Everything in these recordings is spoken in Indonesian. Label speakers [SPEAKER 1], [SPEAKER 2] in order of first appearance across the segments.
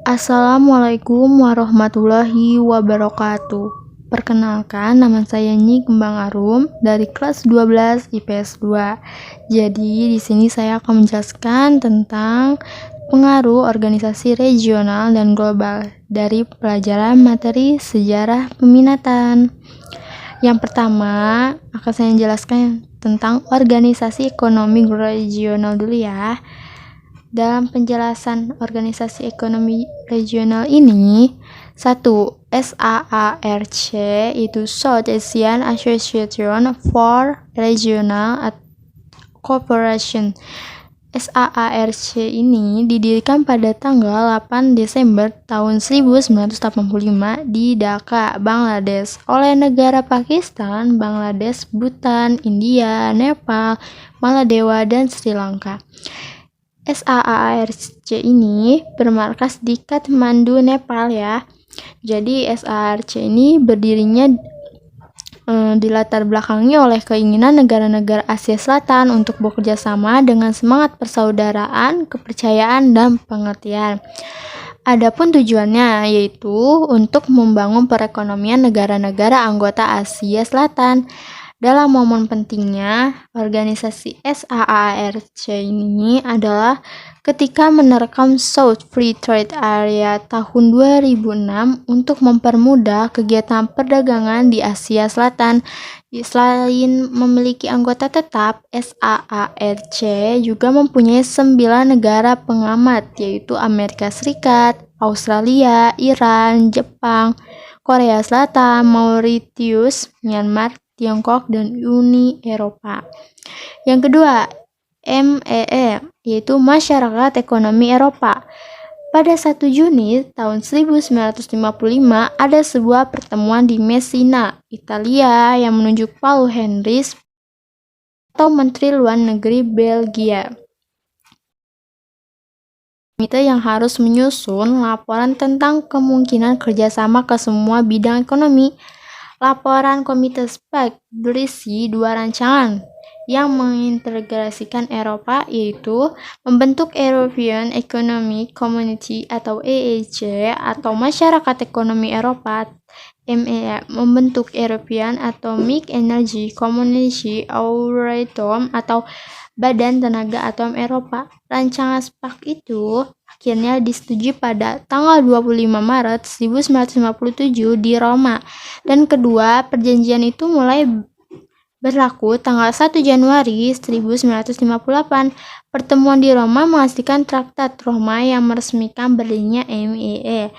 [SPEAKER 1] Assalamualaikum warahmatullahi wabarakatuh. Perkenalkan, nama saya Nyi Kembang Arum dari kelas 12 IPS 2. Jadi, di sini saya akan menjelaskan tentang pengaruh organisasi regional dan global dari pelajaran materi sejarah peminatan. Yang pertama, akan saya jelaskan tentang organisasi ekonomi regional dulu ya. Dalam penjelasan organisasi ekonomi regional ini, 1. SAARC itu South Asian Association for Regional Cooperation. SAARC ini didirikan pada tanggal 8 Desember tahun 1985 di Dhaka, Bangladesh oleh negara Pakistan, Bangladesh, Bhutan, India, Nepal, Maladewa, dan Sri Lanka. SAARC ini bermarkas di Kathmandu, Nepal ya. Jadi SAARC ini berdirinya dilatar belakangi oleh keinginan negara-negara Asia Selatan untuk bekerja sama dengan semangat persaudaraan, kepercayaan, dan pengertian. Adapun tujuannya yaitu untuk membangun perekonomian negara-negara anggota Asia Selatan. Dalam momen pentingnya, organisasi SAARC ini adalah ketika menerapkan South Free Trade Area tahun 2006 untuk mempermudah kegiatan perdagangan di Asia Selatan. Selain memiliki anggota tetap, SAARC juga mempunyai 9 negara pengamat, yaitu Amerika Serikat, Australia, Iran, Jepang, Korea Selatan, Mauritius, Myanmar, Tiongkok, dan Uni Eropa. Yang kedua, MEE, yaitu Masyarakat Ekonomi Eropa. Pada 1 Juni tahun 1955, ada sebuah pertemuan di Messina, Italia, yang menunjuk Paul Henry atau Menteri Luar Negeri Belgia. Komite yang harus menyusun laporan tentang kemungkinan kerjasama ke semua bidang ekonomi. Laporan Komite SPEC berisi 2 rancangan yang mengintegrasikan Eropa, yaitu membentuk European Economic Community atau EEC atau Masyarakat Ekonomi Eropa, MEE, membentuk European Atomic Energy Community Euratom atau Badan Tenaga Atom Eropa. Rancangan SPEC itu akhirnya disetujui pada tanggal 25 Maret 1957 di Roma. Dan kedua, perjanjian itu mulai berlaku tanggal 1 Januari 1958. Pertemuan di Roma menghasilkan Traktat Roma yang meresmikan berdirinya MEE.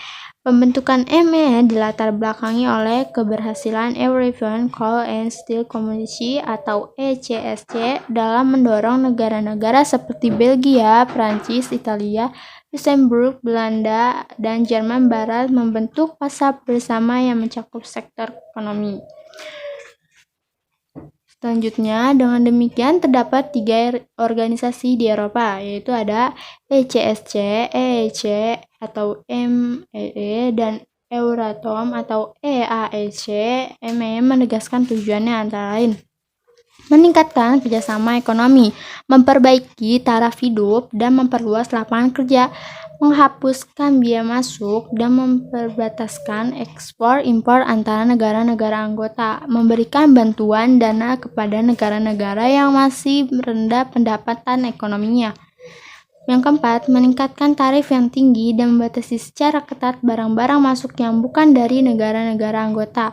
[SPEAKER 1] Pembentukan MEE dilatar belakangi oleh keberhasilan European Coal and Steel Community atau ECSC dalam mendorong negara-negara seperti Belgia, Prancis, Italia, Luxembourg, Belanda, dan Jerman Barat membentuk pasar bersama yang mencakup sektor ekonomi. Selanjutnya, dengan demikian terdapat 3 organisasi di Eropa, yaitu ada ECSC, EEC atau MEE, dan Euratom atau EAEC. MEE menegaskan tujuannya antara lain meningkatkan kerjasama ekonomi, memperbaiki taraf hidup, dan memperluas lapangan kerja, menghapuskan biaya masuk, dan memperbataskan ekspor-impor antara negara-negara anggota, memberikan bantuan dana kepada negara-negara yang masih rendah pendapatan ekonominya. Yang keempat, meningkatkan tarif yang tinggi dan membatasi secara ketat barang-barang masuk yang bukan dari negara-negara anggota.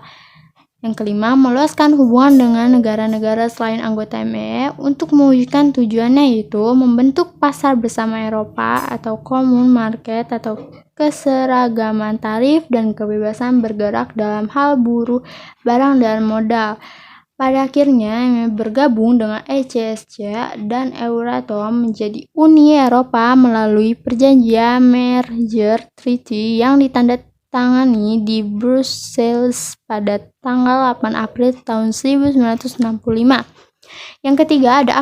[SPEAKER 1] Yang kelima, meluaskan hubungan dengan negara-negara selain anggota MEE untuk mewujudkan tujuannya, yaitu membentuk pasar bersama Eropa atau Common Market atau keseragaman tarif dan kebebasan bergerak dalam hal buruh, barang, dan modal. Pada akhirnya, MEE bergabung dengan ECSC dan Euratom menjadi Uni Eropa melalui perjanjian Merger Treaty yang ditandai tangani di Brussels pada tanggal 8 April tahun 1965. Yang ketiga ada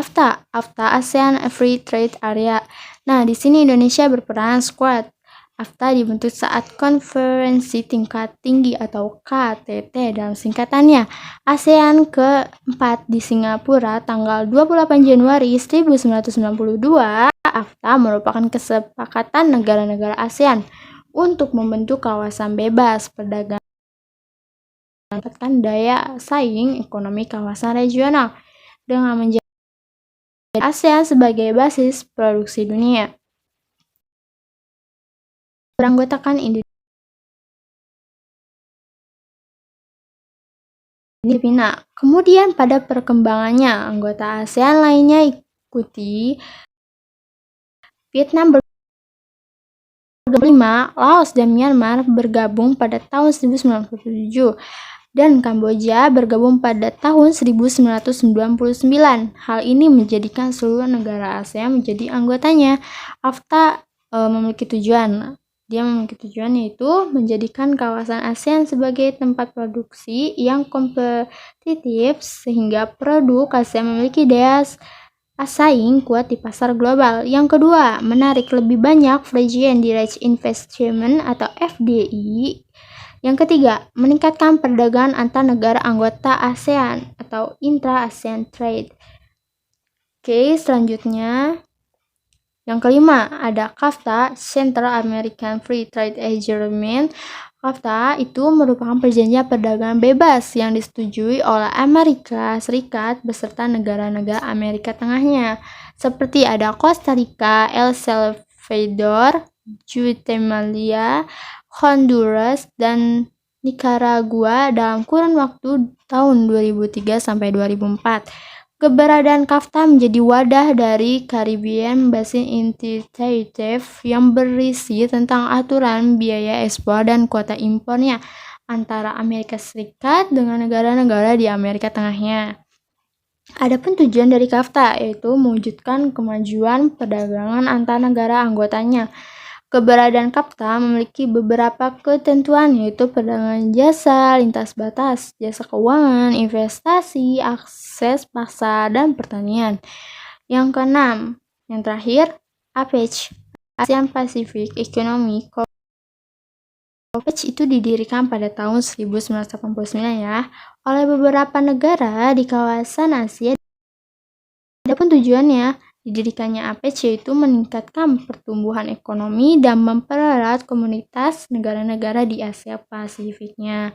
[SPEAKER 1] AFTA ASEAN Free Trade Area. Nah, di sini Indonesia berperan kuat. AFTA dibentuk saat konferensi tingkat tinggi atau KTT dalam singkatannya ASEAN ke-4 di Singapura tanggal 28 Januari 1992. AFTA merupakan kesepakatan negara-negara ASEAN untuk membentuk kawasan bebas perdagangan meningkatkan daya saing ekonomi kawasan regional dengan menjadi ASEAN sebagai basis produksi dunia. Beranggotakan Indonesia Filipina. Kemudian pada perkembangannya, anggota ASEAN lainnya ikuti Vietnam bergabung 5, Laos dan Myanmar bergabung pada tahun 1997 dan Kamboja bergabung pada tahun 1999. Hal ini menjadikan seluruh negara ASEAN menjadi anggotanya. AFTA memiliki tujuan. Dia memiliki tujuan yaitu menjadikan kawasan ASEAN sebagai tempat produksi yang kompetitif sehingga produk ASEAN memiliki daya saing kuat di pasar global. Yang kedua, menarik lebih banyak Foreign Direct Investment atau FDI. Yang ketiga, meningkatkan perdagangan antar negara anggota ASEAN atau intra-ASEAN trade. Oke, selanjutnya yang kelima ada CAFTA, Central American Free Trade Agreement. CAFTA itu merupakan perjanjian perdagangan bebas yang disetujui oleh Amerika Serikat beserta negara-negara Amerika Tengahnya, seperti ada Costa Rica, El Salvador, Guatemala, Honduras, dan Nicaragua dalam kurun waktu tahun 2003 sampai 2004. Keberadaan CAFTA menjadi wadah dari Caribbean Basin Initiative yang berisi tentang aturan biaya ekspor dan kuota impornya antara Amerika Serikat dengan negara-negara di Amerika Tengahnya. Adapun tujuan dari CAFTA yaitu mewujudkan kemajuan perdagangan antar negara anggotanya. Keberadaan CAFTA memiliki beberapa ketentuan yaitu perdagangan jasa, lintas batas, jasa keuangan, investasi, akses pasar, dan pertanian. Yang keenam, yang terakhir, APEC, ASEAN Pacific Economic APEC itu didirikan pada tahun 1989 ya, oleh beberapa negara di kawasan Asia. Adapun tujuannya, didirikannya APEC yaitu meningkatkan pertumbuhan ekonomi dan mempererat komunitas negara-negara di Asia Pasifiknya.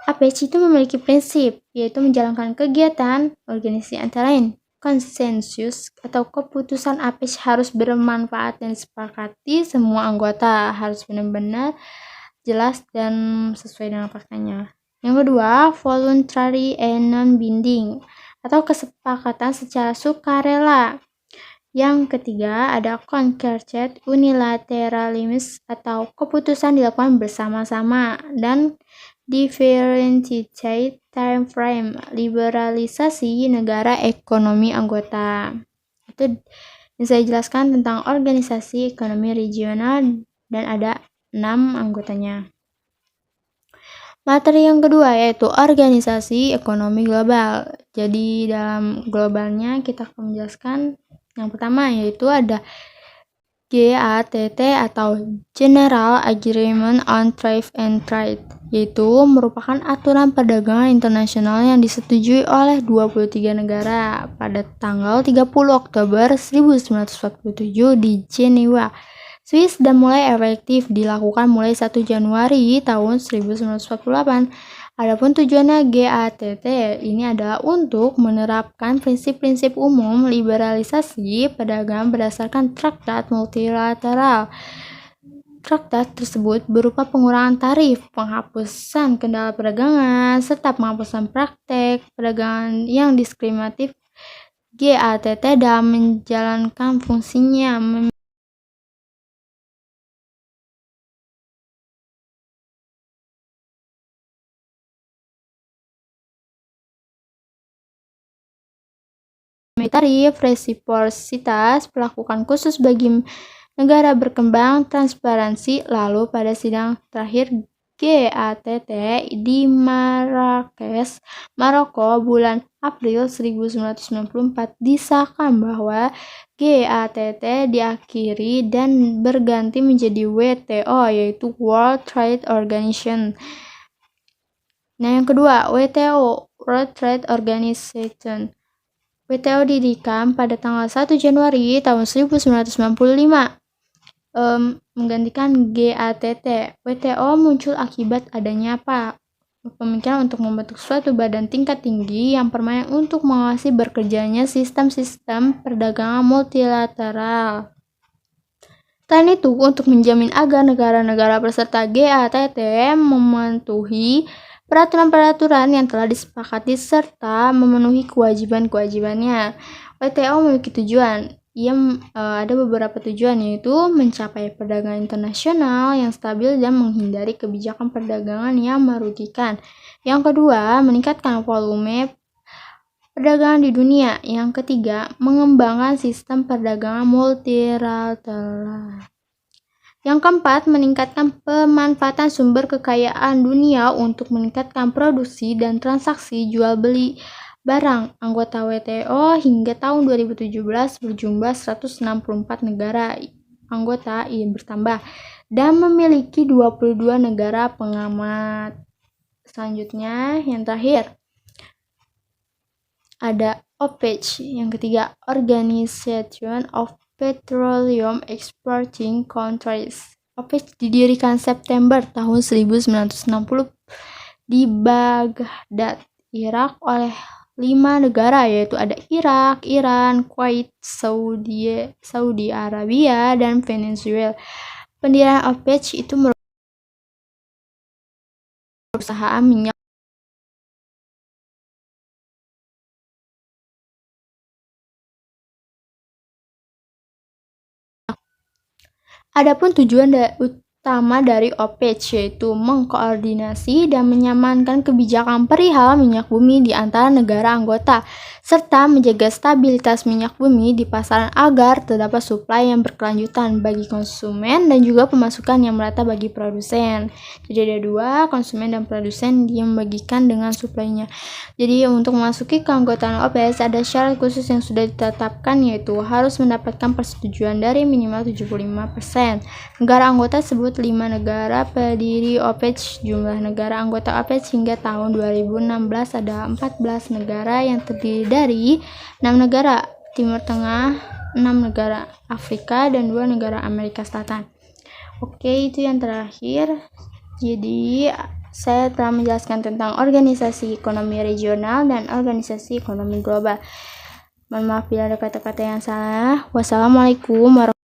[SPEAKER 1] APEC itu memiliki prinsip, yaitu menjalankan kegiatan organisasi antara lain. Konsensus atau keputusan APEC harus bermanfaat dan disepakati semua anggota, harus benar-benar jelas dan sesuai dengan faktanya. Yang kedua, voluntary and non-binding atau kesepakatan secara sukarela. Yang ketiga ada concerted unilateralism atau keputusan dilakukan bersama-sama. Dan differentiated time frame, liberalisasi negara ekonomi anggota. Itu yang saya jelaskan tentang organisasi ekonomi regional dan ada 6 anggotanya. Materi yang kedua yaitu organisasi ekonomi global. Jadi dalam globalnya kita akan menjelaskan yang pertama yaitu ada GATT atau General Agreement on Trade and Trade, yaitu merupakan aturan perdagangan internasional yang disetujui oleh 23 negara pada tanggal 30 Oktober 1947 di Jenewa, Swiss dan mulai efektif dilakukan mulai 1 Januari tahun 1948. Adapun tujuannya GATT ini adalah untuk menerapkan prinsip-prinsip umum liberalisasi perdagangan berdasarkan traktat multilateral. Traktat tersebut berupa pengurangan tarif, penghapusan kendala perdagangan, serta penghapusan praktek perdagangan yang diskriminatif. GATT dalam menjalankan fungsinya tarif, resiprositas, perlakuan khusus bagi negara berkembang, transparansi. Lalu pada sidang terakhir GATT di Marrakesh, Maroko bulan April 1994 disahkan bahwa GATT diakhiri dan berganti menjadi WTO yaitu World Trade Organization. Nah, yang kedua, WTO, World Trade Organization. WTO didirikan pada tanggal 1 Januari tahun 1995. menggantikan GATT. WTO muncul akibat adanya apa? Pemikiran untuk membentuk suatu badan tingkat tinggi yang permanen untuk mengawasi bekerjanya sistem-sistem perdagangan multilateral. Selain itu, untuk menjamin agar negara-negara peserta GATT mematuhi peraturan-peraturan yang telah disepakati serta memenuhi kewajiban-kewajibannya. WTO memiliki tujuan. Ada beberapa tujuan, yaitu mencapai perdagangan internasional yang stabil dan menghindari kebijakan perdagangan yang merugikan. Yang kedua, meningkatkan volume perdagangan di dunia. Yang ketiga, mengembangkan sistem perdagangan multilateral. Yang keempat, meningkatkan pemanfaatan sumber kekayaan dunia untuk meningkatkan produksi dan transaksi jual beli barang. Anggota WTO hingga tahun 2017 berjumlah 164 negara anggota yang bertambah dan memiliki 22 negara pengamat. Selanjutnya, yang terakhir ada OPEC. Yang ketiga, Organization of Petroleum Exporting Countries. OPEC didirikan September tahun 1960 di Baghdad, Irak oleh 5 negara, yaitu ada Irak, Iran, Kuwait, Saudi Arabia, dan Venezuela. Pendirian OPEC itu merupakan perusahaan minyak Adapun tujuan utama dari OPEC yaitu mengkoordinasi dan menyamankan kebijakan perihal minyak bumi di antara negara anggota, serta menjaga stabilitas minyak bumi di pasaran agar terdapat suplai yang berkelanjutan bagi konsumen dan juga pemasukan yang merata bagi produsen. Jadi ada dua, konsumen dan produsen yang membagikan dengan suplainya. Jadi untuk memasuki keanggotaan OPEC ada syarat khusus yang sudah ditetapkan, yaitu harus mendapatkan persetujuan dari minimal 75%. Negara anggota sebut 5 negara pendiri OPEC. Jumlah negara anggota OPEC hingga tahun 2016 ada 14 negara yang terdiri dari 6 negara Timur Tengah, 6 negara Afrika, dan 2 negara Amerika Selatan. Oke, itu yang terakhir. Jadi saya telah menjelaskan tentang organisasi ekonomi regional dan organisasi ekonomi global. Mohon maaf bila ada kata-kata yang salah. Wassalamualaikum warahmatullahi wabarakatuh.